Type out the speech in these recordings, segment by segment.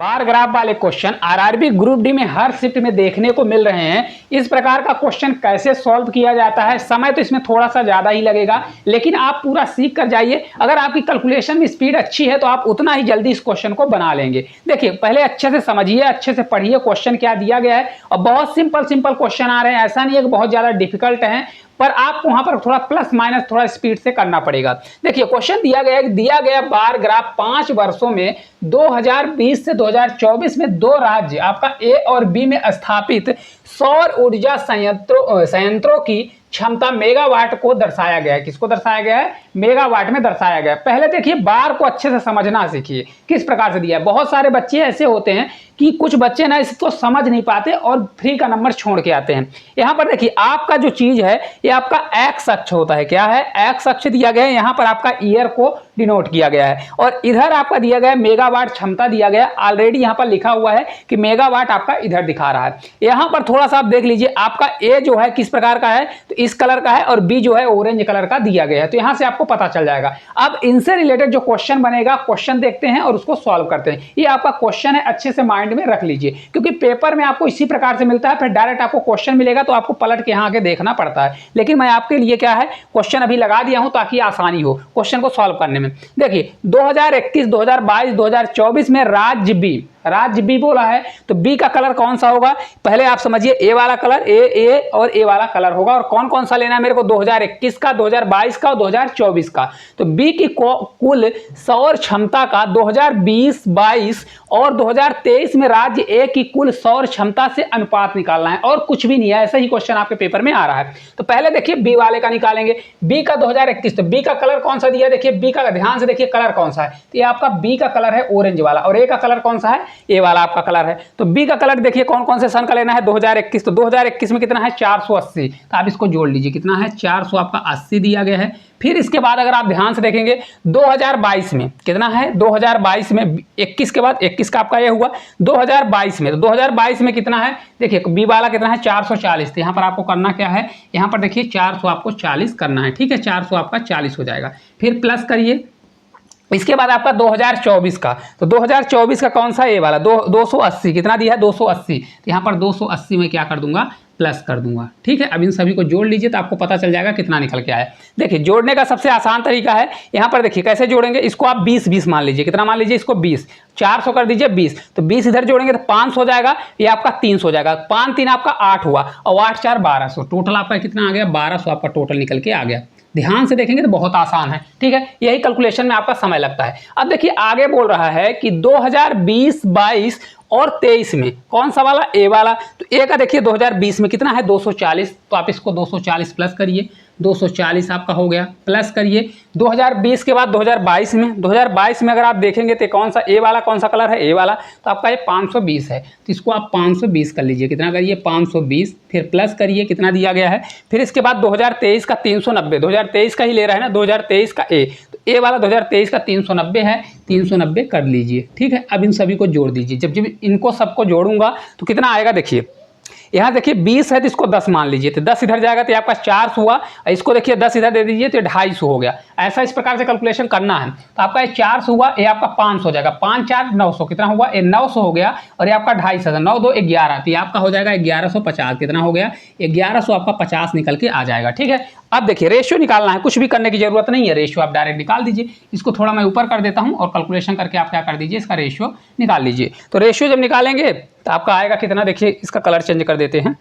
Bar graph वाले question RRB group D में हर shift में देखने को मिल रहे हैं। इस प्रकार का क्वेश्चन कैसे सॉल्व किया जाता है, समय तो इसमें थोड़ा सा ज्यादा ही लगेगा, लेकिन आप पूरा सीख कर जाइए। अगर आपकी कैलकुलेशन में स्पीड अच्छी है तो आप उतना ही जल्दी इस क्वेश्चन को बना लेंगे। देखिए, पहले अच्छे से समझिए, अच्छे से पढ़िए क्वेश्चन क्या दिया गया है। और बहुत सिंपल सिंपल क्वेश्चन आ रहे हैं, ऐसा नहीं है कि बहुत ज्यादा डिफिकल्ट है, पर आपको वहां पर थोड़ा प्लस माइनस थोड़ा स्पीड से करना पड़ेगा। देखिए, क्वेश्चन दिया गया बार ग्राफ 5 वर्षों में 2020 से 2024 में दो राज्य आपका ए और बी में स्थापित सौर ऊर्जा संयंत्रों की क्षमता मेगावाट को दर्शाया गया है। किसको दर्शाया गया है? मेगावाट में दर्शाया गया है। पहले देखिए, बार को अच्छे से समझना सीखिए किस प्रकार से दिया है। बहुत सारे बच्चे ऐसे होते हैं कि कुछ बच्चे ना इसको समझ नहीं पाते और फ्री का नंबर छोड़ के आते हैं। यहां पर देखिए, आपका जो चीज है ये आपका एक्स अक्ष होता है। क्या है? एक्स अक्ष दिया गया है। यहां पर आपका ईयर को डिनोट किया गया है और इधर आपका दिया गया है मेगावाट क्षमता दिया गया है। ऑलरेडी यहां पर लिखा हुआ है कि मेगावाट आपका इधर दिखा रहा है। यहां पर थोड़ा सा आप देख लीजिए, आपका ए जो है किस प्रकार का है, तो इस कलर का है, और बी जो है ऑरेंज कलर का दिया गया है। तो यहां से आपको पता चल जाएगा। अब इनसे रिलेटेड जो क्वेश्चन बनेगा, क्वेश्चन देखते हैं और उसको सॉल्व करते हैं। ये आपका क्वेश्चन है, अच्छे से माइंड में रख लीजिए, क्योंकि पेपर में आपको इसी प्रकार से मिलता है। फिर डायरेक्ट आपको क्वेश्चन मिलेगा तो आपको पलट के यहां आके देखना पड़ता है। लेकिन मैं आपके लिए क्या है, क्वेश्चन अभी लगा दिया हूं ताकि आसानी हो क्वेश्चन को सॉल्व करने में। देखिए, 2021, 2022, 2024 में राज्य बी बोला है, तो बी का कलर कौन सा होगा? पहले आप समझिए, ए वाला कलर, ए और ए वाला कलर होगा। और कौन कौन सा लेना है मेरे को? 2021 का, 2022 का और 2024 का। तो बी की कुल सौर क्षमता का 2020, 22 और 2023 में राज्य ए की कुल सौर क्षमता से अनुपात निकालना है, और कुछ भी नहीं है। ऐसा ही क्वेश्चन आपके पेपर में आ रहा है। तो पहले देखिए, बी वाले का निकालेंगे। बी का 2021, तो बी का कलर कौन सा दिया है? देखिए, बी का ध्यान से देखिए कलर कौन सा है। तो ये आपका बी का कलर है ऑरेंज वाला, और ए का कलर कौन सा है? ए वाला आपका कलर है। तो बी का कलर देखिए कौन कौन से सन का लेना है? 2021। तो 2021 में कितना है? 480। तो आप इसको जोड़ लीजिए, कितना है? 400 आपका 80 दिया गया है। फिर इसके बाद अगर आप ध्यान से देखेंगे, 2022 में कितना है? 2022 में 21 के बाद 21 का आपका ये हुआ 2022 में। तो 2022 में कितना है? देखिए, बी वाला कितना है? 440। तो यहाँ पर आपको करना क्या है? यहाँ पर देखिए 400 आपको 40 करना है। ठीक है, 400 आपका 40 हो जाएगा। फिर प्लस करिए। इसके बाद आपका 2024 का, तो 2024 का कौन सा? ए वाला 280। कितना दिया है? 280। तो यहाँ पर 280 में क्या कर दूंगा? प्लस कर दूंगा। ठीक है, अब इन सभी को जोड़ लीजिए तो आपको पता चल जाएगा कितना निकल के आया। देखिए, जोड़ने का सबसे आसान तरीका है, यहाँ पर देखिए कैसे जोड़ेंगे। इसको आप 20 मान लीजिए। कितना मान लीजिए? इसको 20। 400 कर दीजिए 20, तो 20 इधर जोड़ेंगे तो 500 हो जाएगा। ये आपका 300 हो जाएगा। 5 3 आपका 8 हुआ, और 8 4 1200। टोटल आपका कितना आ गया? 1200 आपका टोटल निकल के आ गया। ध्यान से देखेंगे तो बहुत आसान है। ठीक है, यही कैलकुलेशन में आपका समय लगता है। अब देखिए, आगे बोल रहा है कि 2020, 22 और 23 में कौन सा वाला? ए वाला। तो ए का देखिए 2020 में कितना है? 240। तो आप इसको 240 प्लस करिए, 240 आपका हो गया। प्लस करिए 2020 के बाद 2022 में अगर आप देखेंगे तो कौन सा? ए वाला कौन सा कलर है? ए वाला। तो आपका ये 520 है, तो इसको आप 520 कर लीजिए। कितना करिए? 520। फिर प्लस करिए, कितना दिया गया है? फिर इसके बाद 2023 का 390, 2023 का ही ले रहा है ना, 2023 का ए। तो ए वाला 2023 का 390 है, 390 कर लीजिए। ठीक है, अब इन सभी को जोड़ दीजिए। जब इनको सबको जोड़ूंगा तो कितना आएगा? देखिए, यहाँ देखिए 20 है तो इसको 10 मान लीजिए, तो 10 इधर जाएगा तो आपका 400 हुआ। इसको देखिए 10 इधर दे दीजिए तो 250 हो गया। ऐसा इस प्रकार से कैलकुलेशन करना है। तो आपका ये 400 हुआ, ये आपका 500 हो जाएगा। 5 4 900, कितना हुआ? ये 900 हो गया। और ये आपका 250, 9 2 11, तो ये आपका हो जाएगा 1150। कितना हो गया? 1100 आपका 50 निकल के आ जाएगा। ठीक है, अब देखिए रेशियो निकालना है, कुछ भी करने की जरूरत नहीं है। रेशियो आप डायरेक्ट निकाल दीजिए। इसको थोड़ा मैं ऊपर कर देता हूं और कैलकुलेशन करके आप क्या कर दीजिए, इसका रेशियो निकाल लीजिए। तो रेशियो जब निकालेंगे तो आपका आएगा कितना? देखिए, इसका कलर चेंज कर देते हैं।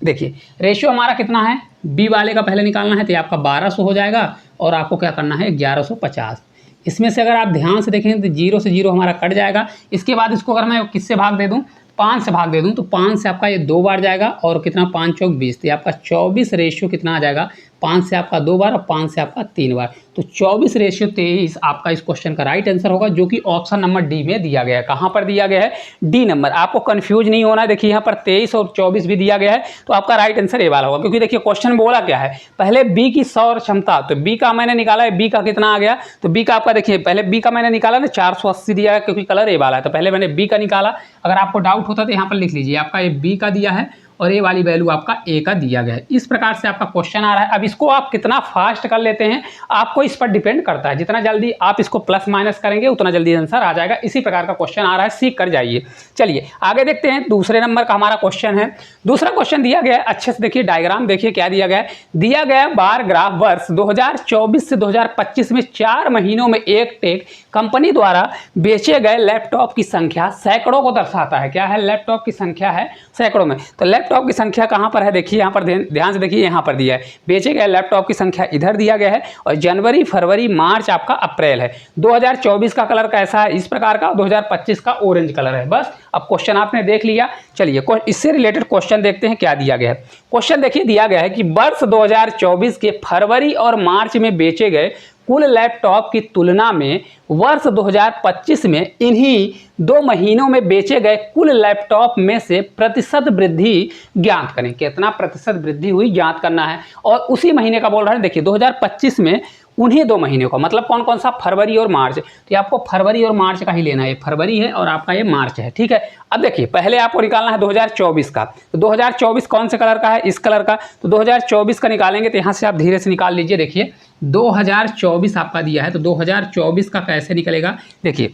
देखिए, रेशियो हमारा कितना है? बी वाले का पहले निकालना है, तो आपका 1200 हो जाएगा। और आपको क्या करना है? 1150। इसमें से अगर आप ध्यान से देखें तो 0 से 0 हमारा कट जाएगा। इसके बाद इसको अगर मैं किससे भाग दे दूं? 5 से भाग दे दूं, तो 5 से आपका ये 2 बार जाएगा। और कितना? 5 चौक 20, तो आपका 24 रेशियो कितना आ जाएगा? 5 से आपका 2 बार और 5 से आपका 3 बार। तो 24 रेशियो 23 आपका इस क्वेश्चन का राइट आंसर होगा, जो कि ऑप्शन नंबर डी में दिया गया है। कहां पर दिया गया है? D number. आपको कंफ्यूज नहीं होना है। देखिए, यहाँ पर 23 और 24 भी दिया गया है, तो आपका राइट आंसर ए वाला होगा। क्योंकि देखिए, क्वेश्चन बोला क्या है? पहले बी की सौर क्षमता, तो बी का मैंने निकाला है। बी का कितना आ गया? तो बी का आपका देखिए, पहले बी का मैंने निकाला ना 480 दिया है, क्योंकि कलर ए वाला है। तो पहले मैंने बी का निकाला। अगर आपको डाउट होता तो यहाँ पर लिख लीजिए, आपका ये बी का दिया है और ये वाली वैल्यू आपका ए का दिया गया है। इस प्रकार से आपका क्वेश्चन आ रहा है। अब इसको आप कितना फास्ट कर लेते हैं आपको इस पर डिपेंड करता है। जितना जल्दी आप इसको प्लस माइनस करेंगे उतना जल्दी आंसर आ जाएगा। इसी प्रकार का क्वेश्चन आ रहा है, सीख कर जाइए। चलिए आगे देखते हैं, दूसरे नंबर का हमारा क्वेश्चन है। दूसरा क्वेश्चन दिया गया है, अच्छे से देखिए डायग्राम देखिए क्या दिया गया है। दिया गया बार ग्राफ वर्ष 2024 से 2025 में 4 महीनों में एक टेक कंपनी द्वारा बेचे गए लैपटॉप की संख्या सैकड़ों को दर्शाता है। क्या है? लैपटॉप की संख्या है सैकड़ों में। तो लैपटॉप की संख्या कहां पर है? देखिए यहां पर ध्यान से देखिए, यहां पर दिया है बेचे गए लैपटॉप की संख्या इधर दिया गया है, और जनवरी फरवरी मार्च आपका अप्रैल है। 2024 का कलर कैसा है? इस प्रकार का। 2025 का ऑरेंज कलर है। बस अब क्वेश्चन आपने देख लिया। चलिए इससे रिलेटेड क्वेश्चन देखते हैं क्या दिया गया है। क्वेश्चन देखिए दिया गया है कि वर्ष 2024 के फरवरी और मार्च में बेचे गए कुल लैपटॉप की तुलना में वर्ष 2025 में इन्हीं 2 महीनों में बेचे गए कुल लैपटॉप में से प्रतिशत वृद्धि ज्ञात करें। कितना प्रतिशत वृद्धि हुई ज्ञात करना है। और उसी महीने का बोल रहे हैं, देखिए 2025 में उन्हीं 2 महीनों का, मतलब कौन कौन सा? फरवरी और मार्च। तो ये आपको फरवरी और मार्च का ही लेना है। फरवरी है और आपका ये मार्च है, ठीक है। अब देखिए पहले आपको निकालना है 2024 का। तो 2024 कौन से कलर का है? इस कलर का। तो 2024 का निकालेंगे तो यहाँ से आप धीरे से निकाल लीजिए। देखिए 2024 आपका दिया है, तो 2024 का कैसे निकलेगा? देखिए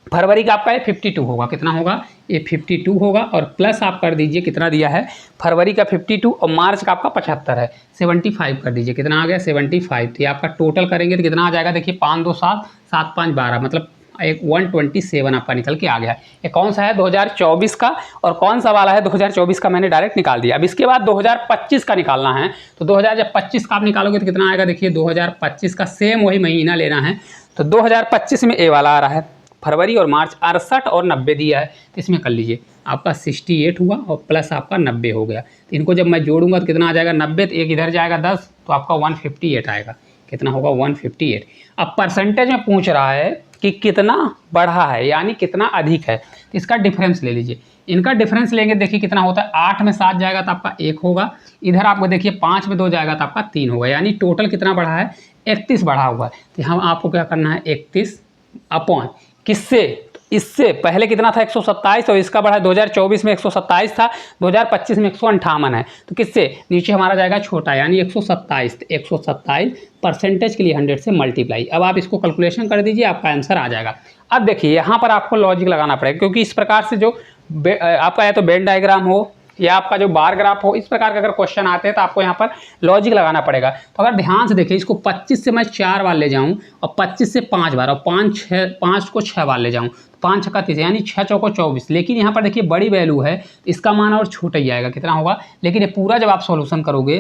फरवरी का आपका ये 52 होगा। कितना होगा? ये 52 होगा, और प्लस आप कर दीजिए कितना दिया है? फरवरी का 52 और मार्च का आपका 75 है, 75 कर दीजिए। कितना आ गया? 75। तो ये आपका टोटल करेंगे तो कितना आ जाएगा? देखिए 5 2 7 7 5 12, मतलब एक 127 आपका निकल के आ गया। ये कौन सा है? 2024 का। और कौन सा वाला है? 2024 का मैंने डायरेक्ट निकाल दिया। अब इसके बाद 2025 का निकालना है। तो 2025 का आप निकालोगे तो कितना आएगा? देखिए 2025 का सेम वही महीना लेना है। तो 2025 में ए वाला आ रहा है, फरवरी और मार्च 68 और 90 दिया है। तो इसमें कर लीजिए आपका 68 हुआ और प्लस आपका 90 हो गया। तो इनको जब मैं जोड़ूंगा तो कितना आ जाएगा? 90, तो एक इधर जाएगा 10, तो आपका 158 आएगा। कितना होगा? 158। अब परसेंटेज में पूछ रहा है कि कितना बढ़ा है, यानी कितना अधिक है। तो इसका डिफरेंस ले लीजिए। इनका डिफरेंस लेंगे, देखिए कितना होता है? 8 में 7 जाएगा तो आपका 1 होगा। इधर आपको देखिए 5 में 2 जाएगा तो आपका 3 होगा, यानी टोटल कितना बढ़ा है? 31 बढ़ा हुआ है। तो हम आपको क्या करना है? 31 अपॉन किससे? इससे पहले कितना था? 127, और इसका बढ़ा 2024 में 127 था, 2025 में 158 है। तो किससे? नीचे हमारा जाएगा छोटा, यानी 127। 127 परसेंटेज के लिए 100 से मल्टीप्लाई। अब आप इसको कैलकुलेशन कर दीजिए, आपका आंसर आ जाएगा। अब देखिए यहाँ पर आपको लॉजिक लगाना पड़ेगा, क्योंकि इस प्रकार से जो आपका या तो वेन डायग्राम हो या आपका जो बार ग्राफ हो, इस प्रकार के अगर क्वेश्चन आते हैं तो आपको यहाँ पर लॉजिक लगाना पड़ेगा। तो अगर ध्यान से देखिए, इसको 25 से मैं 4 बार ले जाऊँ और 25 से 5 बार, और 5 को 6 बार ले जाऊँ, 5 छक्का 30, यानी 6 चौको 24। लेकिन यहाँ पर देखिए बड़ी वैल्यू है, इसका मान और छोटा ही आएगा। कितना होगा? लेकिन ये पूरा जब आप सॉल्यूशन करोगे,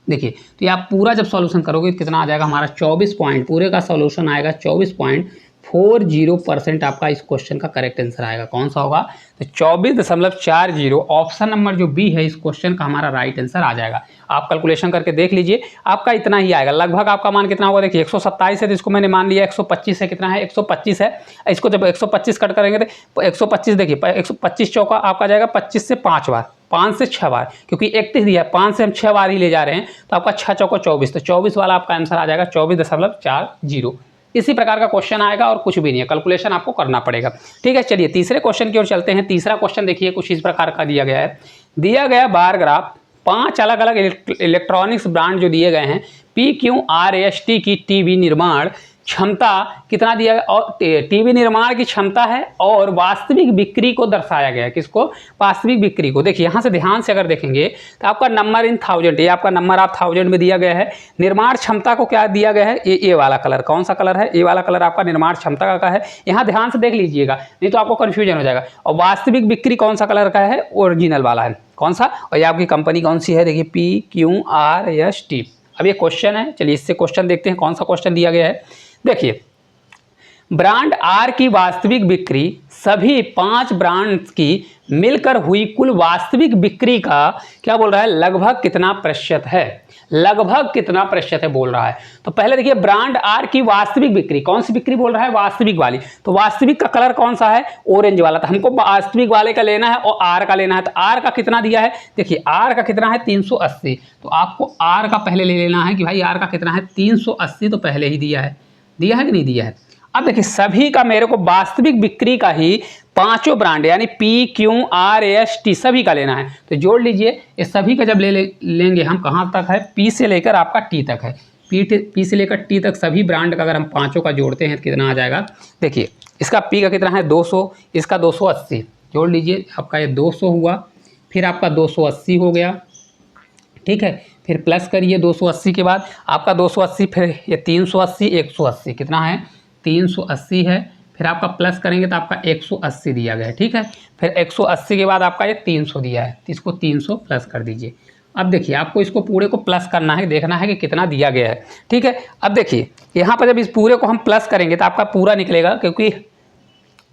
देखिए तो ये आप पूरा जब सॉल्यूशन करोगे तो कितना आ जाएगा हमारा? 24 पॉइंट, पूरे का सॉल्यूशन आएगा 24.40% आपका इस क्वेश्चन का करेक्ट आंसर आएगा। कौन सा होगा? तो 24.40। ऑप्शन नंबर जो बी है इस क्वेश्चन का हमारा राइट आंसर आ जाएगा। आप कैलकुलेशन करके देख लीजिए, आपका इतना ही आएगा। लगभग आपका मान कितना होगा? देखिए 127 है, तो इसको मैंने मान लिया 125 है। कितना है? 125 है। इसको जब 125 कट करेंगे तो 125, देखिए 125 चौका आपका जाएगा 25 से 5 बार, 5 से 6 बार, क्योंकि 31 दिया है, 5 से हम 6 बार ही ले जा रहे हैं, तो आपका 6 चौको 24। तो 24 वाला आपका आंसर आ जाएगा 24.40। इसी प्रकार का क्वेश्चन आएगा और कुछ भी नहीं है, कैलकुलेशन आपको करना पड़ेगा। ठीक है, चलिए तीसरे क्वेश्चन की ओर चलते हैं। तीसरा क्वेश्चन देखिए कुछ इस प्रकार का दिया गया है। दिया गया बार ग्राफ 5 अलग अलग इलेक्ट्रॉनिक्स ब्रांड जो दिए गए हैं, PQRST की टीवी निर्माण क्षमता कितना दिया गया, और टीवी निर्माण की क्षमता है और वास्तविक बिक्री को दर्शाया गया है। किसको? वास्तविक बिक्री को। देखिए यहाँ से ध्यान से अगर देखेंगे तो आपका नंबर इन 1000, ये आपका नंबर ऑफ 1000 में दिया गया है। निर्माण क्षमता को क्या दिया गया है? ये वाला कलर। कौन सा कलर है? ये वाला कलर आपका निर्माण क्षमता का है। यहाँ ध्यान से देख लीजिएगा, नहीं तो आपको कन्फ्यूजन हो जाएगा। और वास्तविक बिक्री कौन सा कलर का है? ओरिजिनल वाला है। कौन सा? और ये आपकी कंपनी कौन सी है? देखिए PQRST। अब ये क्वेश्चन है, चलिए इससे क्वेश्चन देखते हैं कौन सा क्वेश्चन दिया गया है। देखिए ब्रांड आर की वास्तविक बिक्री सभी 5 ब्रांड्स की मिलकर हुई कुल वास्तविक बिक्री का क्या बोल रहा है? लगभग कितना प्रतिशत है? लगभग कितना प्रतिशत है बोल रहा है। तो पहले देखिए ब्रांड आर की वास्तविक बिक्री, कौन सी बिक्री बोल रहा है? वास्तविक वाली। तो वास्तविक का कलर कौन सा है? ऑरेंज वाला। तो हमको वास्तविक वाले का लेना है और आर का लेना है। तो आर का कितना दिया है? देखिए आर का कितना है? 380। तो आपको आर का पहले ले लेना है कि भाई आर का कितना है? 380। तो पहले ही दिया है कि नहीं दिया है? अब देखिए सभी का मेरे को वास्तविक बिक्री का ही पांचों ब्रांड यानी PQRST सभी का लेना है। तो जोड़ लीजिए, ये सभी का जब लेंगे हम, कहाँ तक है, P से लेकर आपका T तक है। P से लेकर T तक सभी ब्रांड का अगर हम पांचों का जोड़ते हैं तो कितना आ जाएगा। देखिए इसका P का कितना है 200, इसका 280, जोड़ लीजिए आपका ये 200 हुआ, फिर आपका 280 हो गया, ठीक है, फिर प्लस करिए 280 के बाद आपका 280, फिर ये 380, 180 कितना है 380 है, फिर आपका प्लस करेंगे तो आपका 180 दिया गया है, ठीक है, फिर 180 के बाद आपका ये 300 दिया है, तो इसको 300 प्लस कर दीजिए। अब देखिए आपको इसको पूरे को प्लस करना है, देखना है कि कितना दिया गया है, ठीक है। अब देखिए यहाँ पर जब इस पूरे को हम प्लस करेंगे तो आपका पूरा निकलेगा, क्योंकि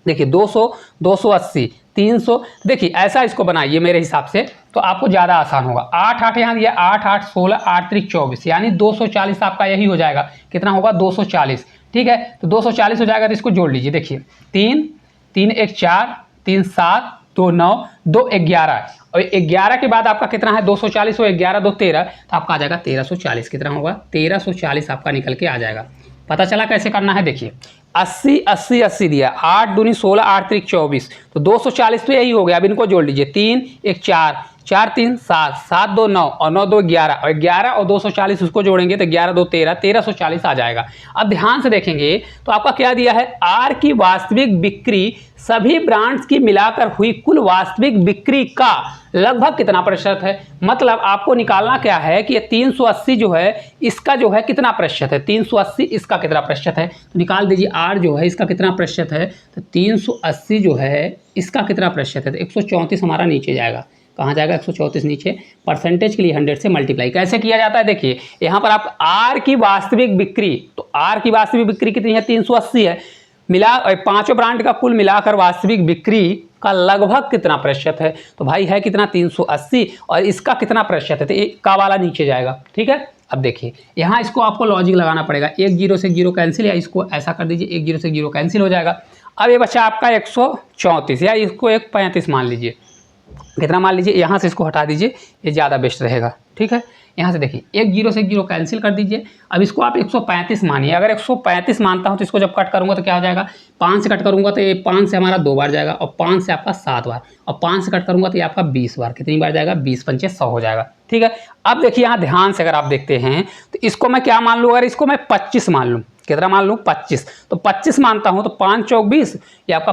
देखिए 200, 280, 300, देखिए ऐसा इसको बनाइए मेरे हिसाब से तो आपको ज़्यादा आसान होगा। 8 8 यहाँ दिया, 8 8 16, 8 3 24, यानी 240 आपका यही हो जाएगा। कितना होगा 240, ठीक है, तो 240 हो जाएगा। तो इसको जोड़ लीजिए, देखिए 3 3 1 4, 3 7, 2 9, 2 11, और 11 के बाद आपका कितना है 240 और 11 2 13, तो आपका आ जाएगा 1340। कितना होगा 1340 आपका निकल के आ जाएगा। पता चला कैसे करना है। देखिए 80 80 80 दिया, 8 दूनी 16, 8 3 24, तो 240 तो यही हो गया। अब इनको जोड़ लीजिए, 3 1 4, 4 3 7, 7 2 9, और 9 2 11, और 11 और 240 उसको जोड़ेंगे तो 11 2 13, 1340 आ जाएगा। अब ध्यान से देखेंगे तो आपका क्या दिया है, आर की वास्तविक बिक्री सभी ब्रांड्स की मिलाकर हुई कुल वास्तविक बिक्री का लगभग कितना प्रतिशत है। मतलब आपको निकालना क्या है कि ये 380 जो है इसका जो है कितना प्रतिशत है, 380 इसका कितना प्रतिशत है, तो निकाल दीजिए। आर जो है इसका कितना प्रतिशत है, तो 380 जो है इसका कितना प्रतिशत है, तो 134 हमारा नीचे जाएगा। कहाँ जाएगा 134 नीचे, परसेंटेज के लिए 100 से मल्टीप्लाई कैसे किया जाता है। देखिए यहाँ पर आप आर की वास्तविक बिक्री, तो आर की वास्तविक बिक्री कितनी है 380 है, मिला पांचों ब्रांड का कुल मिलाकर वास्तविक बिक्री का लगभग कितना प्रतिशत है, तो भाई है कितना 380, और इसका कितना प्रतिशत है, तो एक का वाला नीचे जाएगा, ठीक है। अब देखिए यहाँ इसको आपको लॉजिक लगाना पड़ेगा, 1 0 से 0 कैंसिल, या इसको ऐसा कर दीजिए 1 0 से 0 कैंसिल हो जाएगा। अब ये बच्चा आपका 134, या इसको 135 मान लीजिए, कितना मान लीजिए, यहाँ से इसको हटा दीजिए, ये ज़्यादा बेस्ट रहेगा, ठीक है। यहाँ से देखिए 1 0 से 0 कैंसिल कर दीजिए। अब इसको आप 135 मानिए, अगर 135 मानता हूँ तो इसको जब कट करूँगा तो क्या हो जाएगा, 5 से कट करूँगा तो ये 5 से हमारा 2 बार जाएगा, और 5 से आपका 7 बार, और 5 से कट करूँगा तो ये आपका 20 बार, कितनी बार जाएगा 20 पंचे 100 हो जाएगा, ठीक है। अब देखिए यहाँ ध्यान से अगर आप देखते हैं तो इसको मैं क्या मान लूँ, अगर इसको मैं 25 मान लूँ, कितना मान लूँ 25, तो 25 मानता हूँ तो 5 चौक 20, ये आपका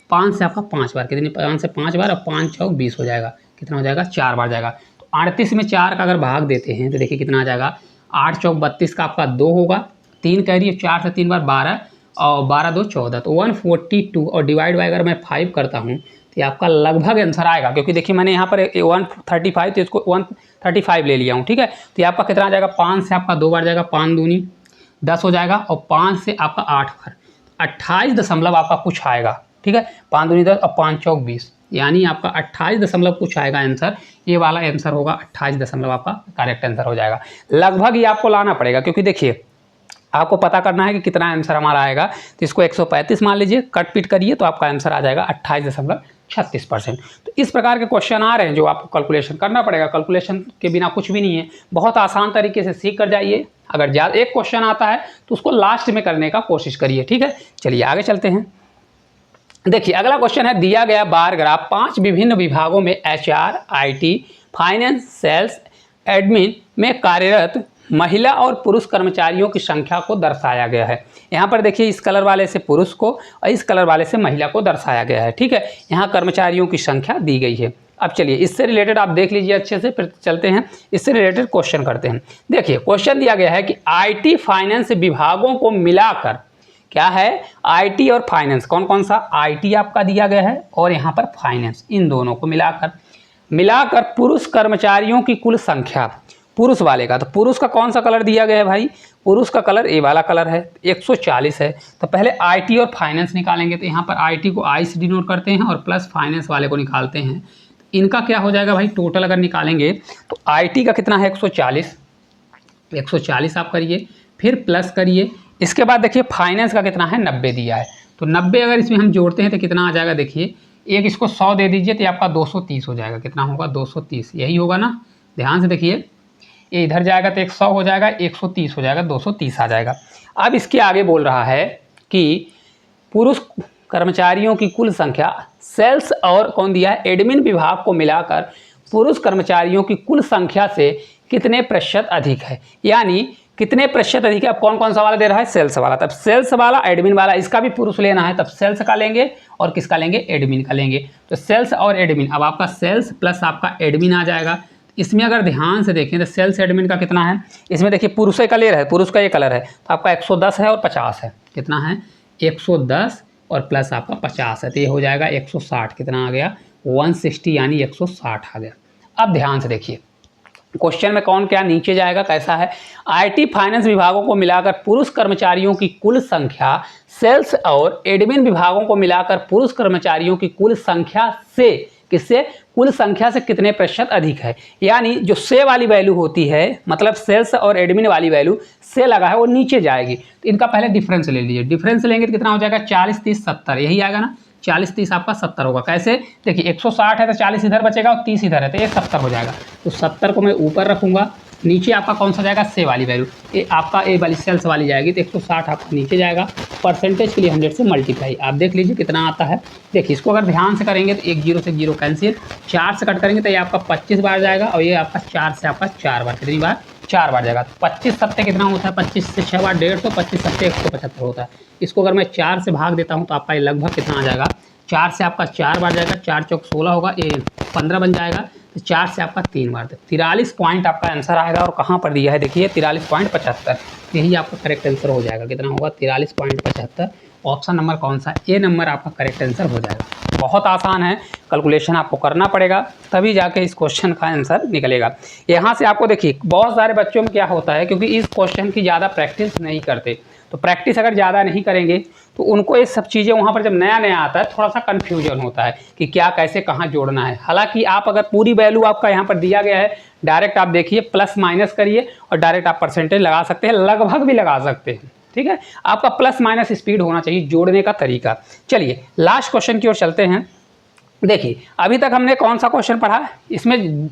5 से आपका 5 बार, कितनी 5 से 5 बार, और 5 चौक 20 हो जाएगा, कितना हो जाएगा 4 बार जाएगा। तो 38 में 4 का अगर भाग देते हैं तो देखिए कितना आ जाएगा, 8 चौक 32 का आपका 2 होगा, 3 कह रही है 4 से 3 बार 12, और 12 2 14, तो 142, और डिवाइड बाय अगर मैं 5 करता हूँ तो ये आपका लगभग आंसर आएगा, क्योंकि देखिए मैंने यहाँ पर 135 तो इसको 135 ले लिया हूँ, ठीक है। तो ये आपका कितना आ जाएगा, 5 से आपका 2 बार जाएगा, 5 दूनी 10 हो जाएगा, और 5 से आपका 8 बार 28 दशमलव आपका कुछ आएगा, ठीक है। 5 दूनी 10 और 5 चौक 20, यानी आपका 28 दशमलव कुछ आएगा आंसर। ये वाला आंसर होगा 28 दशमलव आपका करेक्ट आंसर हो जाएगा। लगभग ये आपको लाना पड़ेगा, क्योंकि देखिए आपको पता करना है कि कितना आंसर हमारा आएगा। तो इसको 135 मान लीजिए, कट पीट करिए तो आपका आंसर आ जाएगा 28.36%। तो इस प्रकार के क्वेश्चन आ रहे हैं जो आपको कैलकुलेशन करना पड़ेगा। कैलकुलेशन के बिना कुछ भी नहीं है, बहुत आसान तरीके से सीख कर जाइए। अगर ज़्यादा एक क्वेश्चन आता है तो उसको लास्ट में करने का कोशिश करिए, ठीक है। चलिए आगे चलते हैं। देखिए अगला क्वेश्चन है, दिया गया बार ग्राफ 5 विभिन्न विभागों में HR, IT, finance, sales, admin में कार्यरत महिला और पुरुष कर्मचारियों की संख्या को दर्शाया गया है। यहाँ पर देखिए इस कलर वाले से पुरुष को और इस कलर वाले से महिला को दर्शाया गया है, ठीक है। यहाँ कर्मचारियों की संख्या दी गई है। अब चलिए इससे रिलेटेड आप देख लीजिए अच्छे से, फिर चलते हैं इससे रिलेटेड क्वेश्चन करते हैं। देखिए क्वेश्चन दिया गया है कि IT, फाइनेंस विभागों को मिलाकर, क्या है IT और फाइनेंस, कौन कौन सा, IT आपका दिया गया है और यहाँ पर फाइनेंस, इन दोनों को मिलाकर पुरुष कर्मचारियों की कुल संख्या, पुरुष वाले का, तो पुरुष का कौन सा कलर दिया गया है भाई, पुरुष का कलर ए वाला कलर है, 140 है। तो पहले IT और फाइनेंस निकालेंगे, तो यहाँ पर IT को I से डिनोट करते हैं और प्लस फाइनेंस वाले को निकालते हैं। इनका क्या हो जाएगा भाई, टोटल अगर निकालेंगे तो IT का कितना है 140 आप करिए, फिर प्लस करिए। इसके बाद देखिए फाइनेंस का कितना है 90 दिया है, तो 90 अगर इसमें हम जोड़ते हैं तो कितना आ जाएगा, देखिए एक इसको 100 दे दीजिए तो आपका 230 हो जाएगा। कितना होगा 230, यही होगा ना, ध्यान से देखिए ये इधर जाएगा तो 100 हो जाएगा, 130 हो जाएगा, 230 आ जाएगा। अब इसके आगे बोल रहा है कि पुरुष कर्मचारियों की कुल संख्या सेल्स और कौन दिया है, एडमिन विभाग को मिलाकर पुरुष कर्मचारियों की कुल संख्या से कितने प्रतिशत अधिक है, यानी कितने प्रतिशत अधिक है। अब कौन कौन सा वाला दे रहा है, सेल्स वाला, तब सेल्स वाला एडमिन वाला, इसका भी पुरुष लेना है तब सेल्स का लेंगे और किसका लेंगे, एडमिन का लेंगे। तो सेल्स और एडमिन, अब आपका सेल्स प्लस आपका एडमिन आ जाएगा। इसमें अगर ध्यान से देखें तो सेल्स एडमिन का कितना है, इसमें देखिए पुरुष का कलर है, पुरुष का ये कलर है, तो आपका 110 है और 50 है, कितना है 110 और प्लस आपका 50 है, तो ये हो जाएगा 160, कितना आ गया 160, यानी 160 आ गया। अब ध्यान से देखिए क्वेश्चन में कौन क्या नीचे जाएगा, कैसा है, आईटी फाइनेंस विभागों को मिलाकर पुरुष कर्मचारियों की कुल संख्या सेल्स और एडमिन विभागों को मिलाकर पुरुष कर्मचारियों की कुल संख्या से, किससे, कुल संख्या से कितने प्रतिशत अधिक है। यानी जो से वाली वैल्यू होती है, मतलब सेल्स और एडमिन वाली वैल्यू से लगा है वो नीचे जाएगी, तो इनका पहले डिफरेंस ले लीजिए। डिफरेंस लेंगे तो कितना हो जाएगा 40 30 70, यही आएगा ना, 40 30 आपका 70 होगा। कैसे, देखिए 160 है तो 40 इधर बचेगा और 30 इधर है, तो ये 70 हो जाएगा। तो 70 को मैं ऊपर रखूंगा, नीचे आपका कौन सा जाएगा, से वाली वैल्यू, ये आपका ए वाली सेल्स वाली जाएगी, तो 160 आपका नीचे जाएगा। परसेंटेज के लिए 100 से मल्टीप्लाई, आप देख लीजिए कितना आता है। देखिए इसको अगर ध्यान से करेंगे तो एक जीरो से जीरो कैंसिल, 4 से कट करेंगे तो ये आपका 25 बार जाएगा और ये आपका 4 से आपका 4 बार, कितनी बार, 4 बार जाएगा। 25 सत्ते कितना होता है, 25 से 6 बार 150, 25 सत्ते 175 होता है। इसको अगर मैं 4 से भाग देता हूँ तो आपका ये लगभग कितना आ जाएगा, 4 से आपका 4 बार जाएगा, 4 चौक 16 होगा, ये 15 बन जाएगा, तो 4 से आपका 3 बार, 43 पॉइंट आपका आंसर आएगा। और कहाँ पर दिया है देखिए 43.75, यही आपका करेक्ट आंसर हो जाएगा। कितना होगा 43.75, ऑप्शन नंबर कौन सा, ए नंबर आपका करेक्ट आंसर हो जाएगा। बहुत आसान है, कैलकुलेशन आपको करना पड़ेगा तभी जाके इस क्वेश्चन का आंसर निकलेगा। यहाँ से आपको देखिए बहुत सारे बच्चों में क्या होता है, क्योंकि इस क्वेश्चन की ज़्यादा प्रैक्टिस नहीं करते, तो प्रैक्टिस अगर ज़्यादा नहीं करेंगे तो उनको ये सब चीज़ें वहाँ पर जब नया नया आता है थोड़ा सा कन्फ्यूजन होता है कि क्या कैसे कहाँ जोड़ना है। हालांकि आप अगर पूरी वैल्यू आपका यहाँ पर दिया गया है, डायरेक्ट आप देखिए प्लस माइनस करिए और डायरेक्ट आप परसेंटेज लगा सकते हैं, लगभग भी लगा सकते हैं, ठीक है। आपका प्लस माइनस स्पीड होना चाहिए जोड़ने का तरीका। चलिए लास्ट क्वेश्चन की ओर चलते हैं। देखिए अभी तक हमने कौन सा क्वेश्चन पढ़ा, इसमें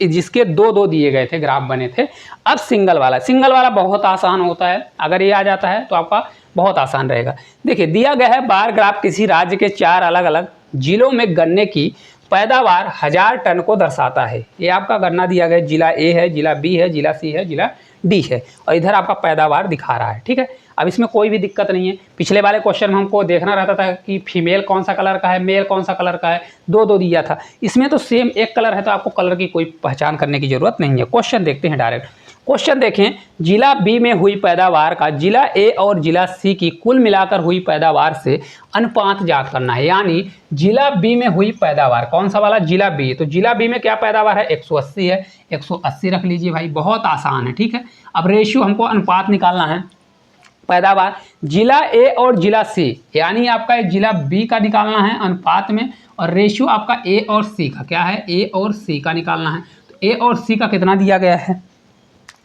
जिसके दो दो दिए गए थे, ग्राफ बने थे। अब सिंगल वाला बहुत आसान होता है, अगर ये आ जाता है तो आपका बहुत आसान रहेगा। देखिए दिया गया है बार ग्राफ किसी राज्य के 4 अलग अलग जिलों में गन्ने की पैदावार 1000 टन को दर्शाता है। ये आपका गन्ना दिया गया, जिला ए है, जिला बी है, जिला सी है, जिला डी है, और इधर आपका पैदावार दिखा रहा है, ठीक है। अब इसमें कोई भी दिक्कत नहीं है। पिछले वाले क्वेश्चन में हमको देखना रहता था कि फीमेल कौन सा कलर का है, मेल कौन सा कलर का है, दो दो दिया था। इसमें तो सेम एक कलर है, तो आपको कलर की कोई पहचान करने की जरूरत नहीं है। क्वेश्चन देखते हैं डायरेक्ट। क्वेश्चन देखें, जिला बी में हुई पैदावार का जिला ए और जिला सी की कुल मिलाकर हुई पैदावार से अनुपात ज्ञात करना है। यानी जिला बी में हुई पैदावार, कौन सा वाला, जिला बी, तो जिला बी में क्या पैदावार है, 180 है, 180 रख लीजिए भाई, बहुत आसान है, ठीक है। अब रेशियो हमको अनुपात निकालना है, पैदावार जिला ए और जिला सी, यानी आपका जिला बी का निकालना है अनुपात में, और रेशियो आपका ए और सी का, क्या है, ए और सी का निकालना है। तो ए और सी का कितना दिया गया है,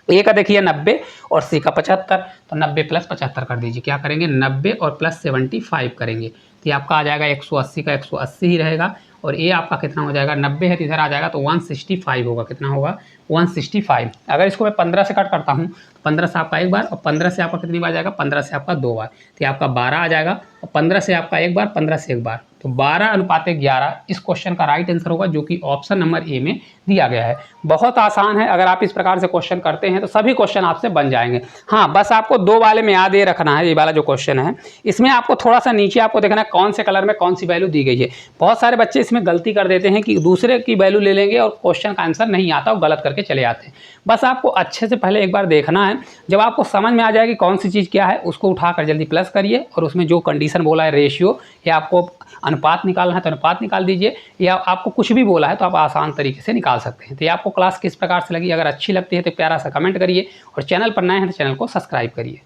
ए का देखिए 90 और सी का 75, तो 90 प्लस 75 कर दीजिए, क्या करेंगे 90 और प्लस 75 करेंगे, तो ये आपका आ जाएगा 180 का 180 ही रहेगा, और ए आपका कितना हो जाएगा 90 है तो इधर आ जाएगा तो 165 होगा, कितना होगा 165। अगर इसको मैं 15 से कट करता हूँ तो 15 से आपका एक बार, और 15 से आपका कितनी बार जाएगा, 15 से आपका 2 बार, तो आपका 12 आ जाएगा, और 15 से आपका एक बार, 15 से एक बार, तो 12:11 इस क्वेश्चन का राइट आंसर होगा, जो कि ऑप्शन नंबर ए में दिया गया है। बहुत आसान है, अगर आप इस प्रकार से क्वेश्चन करते हैं तो सभी क्वेश्चन आपसे बन जाएंगे। हाँ, बस आपको 2 वाले में याद ये रखना है, ये वाला जो क्वेश्चन है इसमें आपको थोड़ा सा नीचे आपको देखना है कौन से कलर में कौन सी वैल्यू दी गई है। बहुत सारे बच्चे इसमें गलती कर देते हैं कि दूसरे की वैल्यू ले लेंगे और क्वेश्चन का आंसर नहीं आता, वो गलत करके चले आते हैं। बस आपको अच्छे से पहले एक बार देखना है, जब आपको समझ में आ जाएगी कौन सी चीज़ क्या है, उसको उठाकर जल्दी प्लस करिए, और उसमें जो कंडीशन बोला है रेशियो या आपको अनुपात निकालना है तो अनुपात निकाल दीजिए, या आपको कुछ भी बोला है तो आप आसान तरीके से निकाल सकते हैं। तो ये आपको क्लास किस प्रकार से लगी, अगर अच्छी लगती है तो प्यारा सा कमेंट करिए, और चैनल पर नए हैं तो चैनल को सब्सक्राइब करिए।